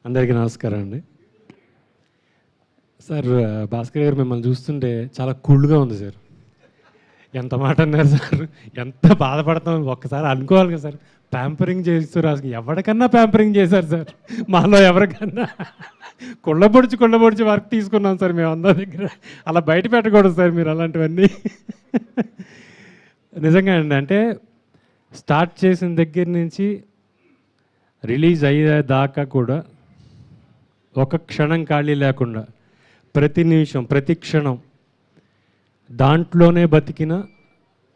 అందరికీ నమస్కారం అండి. సార్ భాస్కర్ గారు మిమ్మల్ని చూస్తుంటే చాలా కూల్గా ఉంది సార్. ఎంత మాట అన్నారు సార్, ఎంత బాధపడతాం ఒక్కసారి అనుకోవాలి కదా సార్. ప్యాంపరింగ్ చేస్తారు అసలు ఎవరికన్నా ప్యాంపరింగ్ చేశారు సార్, మాలో ఎవరికన్నా కుళ్ళబొడిచి వర్క్ తీసుకున్నాం సార్ మేము అందరి దగ్గర. అలా బయట పెట్టకూడదు సార్ మీరు అలాంటివన్నీ. నిజంగా అండి, అంటే స్టార్ట్ చేసిన దగ్గర నుంచి రిలీజ్ అయ్యేదాకా కూడా ఒక క్షణం ఖాళీ లేకుండా ప్రతి నిమిషం ప్రతి క్షణం దాంట్లోనే బతికిన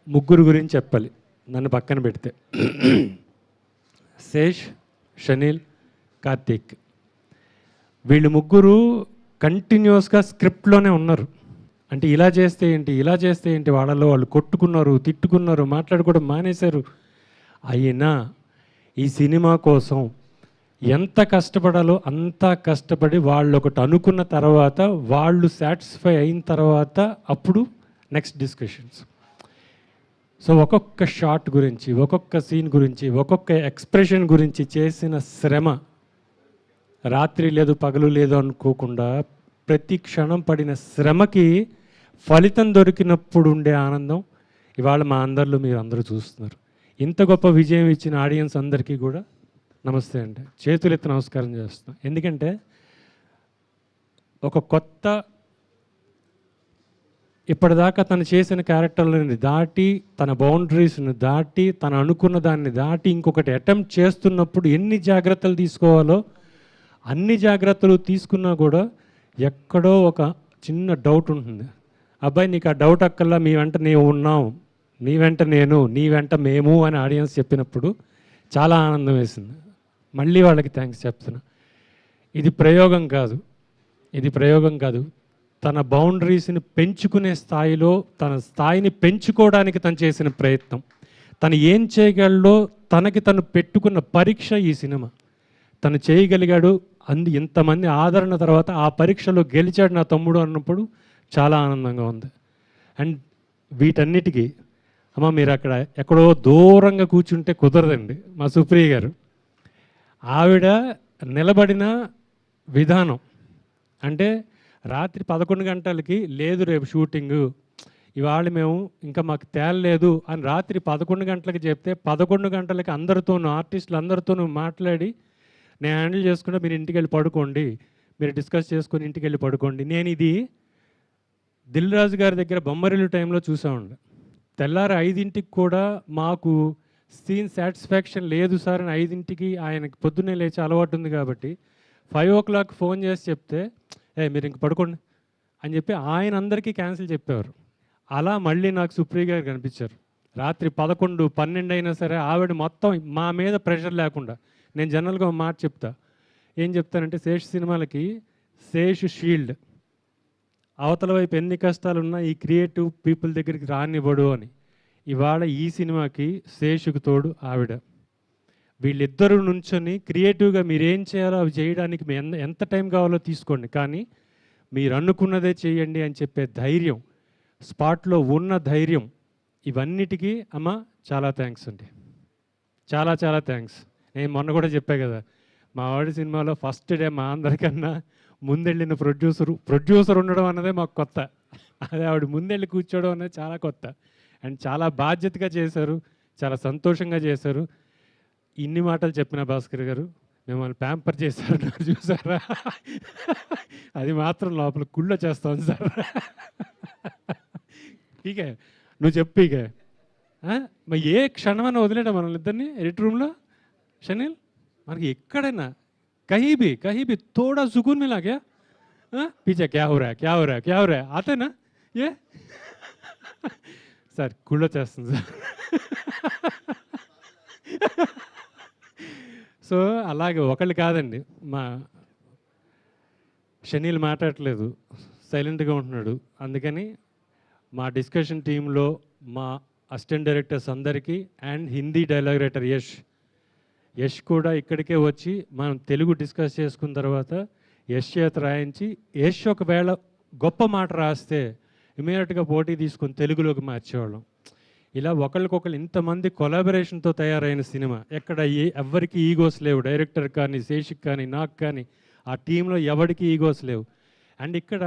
ముగ్గురు గురించి చెప్పాలి నన్ను పక్కన పెడితే. శేష్, షనీల్, కార్తీక్, వీళ్ళు ముగ్గురు కంటిన్యూస్గా స్క్రిప్ట్లోనే ఉన్నారు. అంటే ఇలా చేస్తే ఏంటి వాళ్ళలో వాళ్ళు కొట్టుకున్నారు, తిట్టుకున్నారు, మాట్లాడుకోవడం మానేశారు. అయినా ఈ సినిమా కోసం ఎంత కష్టపడాలో అంతా కష్టపడి వాళ్ళు ఒకటి అనుకున్న తర్వాత వాళ్ళు సాటిస్ఫై అయిన తర్వాత అప్పుడు నెక్స్ట్ డిస్కషన్స్. సో ఒక్కొక్క షాట్ గురించి, ఒక్కొక్క సీన్ గురించి, ఒక్కొక్క ఎక్స్ప్రెషన్ గురించి చేసిన శ్రమ రాత్రి లేదు పగలు లేదు అనుకోకుండా ప్రతి క్షణం పడిన శ్రమకి ఫలితం దొరికినప్పుడు ఉండే ఆనందం ఇవాళ మా అందరిలో మీరు అందరూ చూస్తున్నారు. ఇంత గొప్ప విజయం ఇచ్చిన ఆడియన్స్ అందరికీ కూడా నమస్తే అండి, చేతులెత్తి నమస్కారం చేస్తున్నాం. ఎందుకంటే ఒక కొత్త ఇప్పటిదాకా తను చేసిన క్యారెక్టర్లని దాటి, తన బౌండరీస్ని దాటి, తను అనుకున్న దాన్ని దాటి ఇంకొకటి అటెంప్ట్ చేస్తున్నప్పుడు ఎన్ని జాగ్రత్తలు తీసుకోవాలో అన్ని జాగ్రత్తలు తీసుకున్నా కూడా ఎక్కడో ఒక చిన్న డౌట్ ఉంటుంది. అబ్బాయి నీకు ఆ డౌట్ అక్కల్లా మీ వెంట నీవు ఉన్నావు, నీ వెంట నేను, నీ వెంట మేము అని ఆడియన్స్ చెప్పినప్పుడు చాలా ఆనందం వేసింది. మళ్ళీ వాళ్ళకి థ్యాంక్స్ చెప్తున్నా. ఇది ప్రయోగం కాదు, తన బౌండరీస్ని పెంచుకునే స్థాయిలో తన స్థాయిని పెంచుకోవడానికి తను చేసిన ప్రయత్నం, తను ఏం చేయగలడో తనకి తను పెట్టుకున్న పరీక్ష ఈ సినిమా. తను చేయగలిగాడు, ఇంతమంది ఆదరణ తర్వాత ఆ పరీక్షలో గెలిచాడు నా తమ్ముడు అన్నప్పుడు చాలా ఆనందంగా ఉంది. అండ్ వీటన్నిటికీ అమ్మ మీరు అక్కడ ఎక్కడో దూరంగా కూర్చుంటే కుదరదండి. మా సుప్రియ గారు ఆవిడ నిలబడిన విధానం, అంటే రాత్రి 11 గంటలకి లేదు రేపు షూటింగు, ఇవాళ మేము ఇంకా మాకు తేలలేదు అని రాత్రి 11 గంటలకి చెప్తే 11 గంటలకి అందరితోనూ ఆర్టిస్టులు అందరితోనూ మాట్లాడి నేను హ్యాండిల్ చేసుకుంటే మీరు ఇంటికి వెళ్ళి పడుకోండి, మీరు డిస్కస్ చేసుకొని ఇంటికి వెళ్ళి పడుకోండి. నేను ఇది దిల్ రాజు గారి దగ్గర బొమ్మరిల్లు టైంలో చూసామండి. తెల్లారి 5ంటికి కూడా మాకు సీన్ సాటిస్ఫాక్షన్ లేదు సార్ అని 5ంటికి ఆయనకి పొద్దున్నే లేచి అలవాటు ఉంది కాబట్టి 5 o'clock ఫోన్ చేసి చెప్తే మీరు ఇంక పడుకోండి అని చెప్పి ఆయన అందరికీ క్యాన్సిల్ చెప్పేవారు. అలా మళ్ళీ నాకు సుప్రియ గారు కనిపించారు. రాత్రి 11, 12 అయినా సరే ఆవిడ మొత్తం మా మీద ప్రెషర్ లేకుండా. నేను జనరల్గా ఒక మాట చెప్తా, ఏం చెప్తానంటే శేష్ సినిమాలకి శేష్ షీల్డ్, అవతల వైపు ఎన్ని కష్టాలున్నా ఈ క్రియేటివ్ పీపుల్ దగ్గరికి రానివ్వడు అని. ఇవాళ ఈ సినిమాకి శేషుకు తోడు ఆవిడ. వీళ్ళిద్దరూ నుంచొని క్రియేటివ్గా మీరేం చేయాలో అవి చేయడానికి మీ ఎంత టైం కావాలో తీసుకోండి, కానీ మీరు అనుకున్నదే చేయండి అని చెప్పే ధైర్యం, స్పాట్లో ఉన్న ధైర్యం, ఇవన్నిటికీ అమ్మ చాలా థ్యాంక్స్ అండి, చాలా చాలా థ్యాంక్స్. నేను మొన్న కూడా చెప్పా కదా, మా వాడి సినిమాలో ఫస్ట్ డే మా అందరికన్నా ముందెళ్ళిన ప్రొడ్యూసర్ ఉండడం అన్నదే మాకు కొత్త. అదే ఆవిడ ముందెళ్ళి కూర్చోవడం అనేది చాలా కొత్త. అండ్ చాలా బాధ్యతగా చేశారు, చాలా సంతోషంగా చేశారు. ఇన్ని మాటలు చెప్పిన భాస్కర్ గారు మిమ్మల్ని ప్యాంపర్ చేశారు చూసారా, అది మాత్రం లోపల కుళ్ళ చేస్తాను సార్. ఇకే నువ్వు చెప్పు, ఇక మరి ఏ క్షణమైనా వదిలేడా మనల్ని ఇద్దరిని ఎడిట్ రూమ్లో షనీల్? మనకి ఎక్కడైనా कहीं भी थोड़ा सुकून मिला क्या? पीछे क्या हो रहा है आते ना ये సార్ కుళ్ళ చేస్తుంది సార్. సో అలాగే ఒకళ్ళు కాదండి, మా షనీల్ మాట్లాడట్లేదు, సైలెంట్గా ఉంటున్నాడు. అందుకని మా డిస్కషన్ టీంలో మా అసిస్టెంట్ డైరెక్టర్స్ అందరికీ and Hindi dialogue writer Yash కూడా ఇక్కడికే వచ్చి మనం తెలుగు డిస్కస్ చేసుకున్న తర్వాత యష్ చేత రాయించి, యష్ ఒకవేళ గొప్ప మాట రాస్తే ఇమీడియట్గా పోటీ తీసుకొని తెలుగులోకి మార్చేవాళ్ళం. ఇలా ఒకళ్ళకొకళ్ళు ఇంతమంది కొలాబరేషన్తో తయారైన సినిమా. ఎక్కడ ఎవ్వరికి ఈగోస్ లేవు. డైరెక్టర్ కానీ, శేషిక్ కానీ, నాకు కానీ, ఆ టీంలో ఎవరికి ఈగోస్ లేవు. అండ్ ఇక్కడ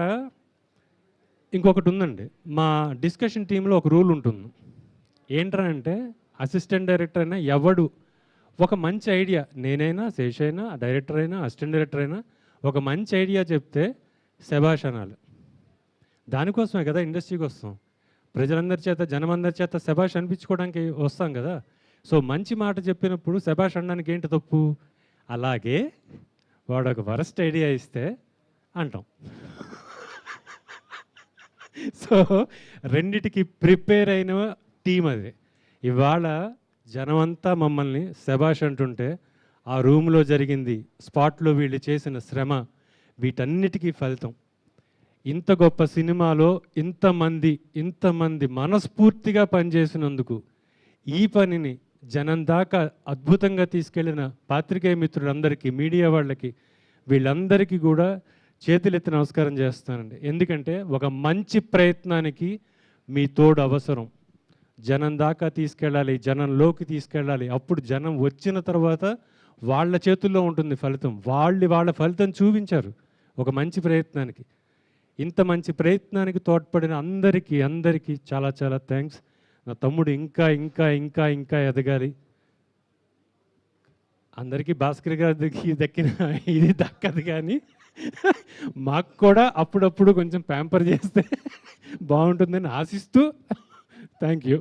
ఇంకొకటి ఉందండి. మా డిస్కషన్ టీంలో ఒక రూల్ ఉంటుంది. ఏంట్రా అంటే అసిస్టెంట్ డైరెక్టర్ అయినా ఎవడు ఒక మంచి ఐడియా, నేనైనా, శేష్ అయినా, డైరెక్టర్ అయినా, అసిస్టెంట్ డైరెక్టర్ అయినా ఒక మంచి ఐడియా చెప్తే శభాష్ అనాలి. దానికోసమే కదా ఇండస్ట్రీకి వస్తాం. ప్రజలందరి చేత, జనమందరి చేత శభాష్ అనిపించుకోవడానికి వస్తాం కదా. సో మంచి మాట చెప్పినప్పుడు శభాష్ అనడానికి ఏంటి తప్పు? అలాగే వాడు ఒక వరస్ట్ ఐడియా ఇస్తే అంటాం. సో రెండిటికి ప్రిపేర్ అయిన టీం అది. ఇవాళ జనమంతా మమ్మల్ని శభాష్ అంటుంటే ఆ రూమ్లో జరిగింది, స్పాట్లో వీళ్ళు చేసిన శ్రమ, వీటన్నిటికీ ఫలితం. ఇంత గొప్ప సినిమాలో ఇంతమంది మనస్ఫూర్తిగా పనిచేసినందుకు, ఈ పనిని జనం దాకా అద్భుతంగా తీసుకెళ్లిన పాత్రికేయ మిత్రులందరికీ, మీడియా వాళ్ళకి, వీళ్ళందరికీ కూడా చేతులెత్తి నమస్కారం చేస్తానండి. ఎందుకంటే ఒక మంచి ప్రయత్నానికి మీ తోడు అవసరం. జనం దాకా తీసుకెళ్ళాలి, జనంలోకి తీసుకెళ్ళాలి. అప్పుడు జనం వచ్చిన తర్వాత వాళ్ళ చేతుల్లో ఉంటుంది ఫలితం. వాళ్ళ ఫలితం చూపించారు ఒక మంచి ప్రయత్నానికి. ఇంత మంచి ప్రయత్నానికి తోడ్పడిన అందరికీ చాలా చాలా థ్యాంక్స్. నా తమ్ముడు ఇంకా ఎదగాలి. అందరికీ భాస్కర్ గారికి దక్కిన ఇది దక్కదు, కానీ మాకు కూడా అప్పుడప్పుడు కొంచెం ప్యాంపర్ చేస్తే బాగుంటుందని ఆశిస్తూ థ్యాంక్ యూ.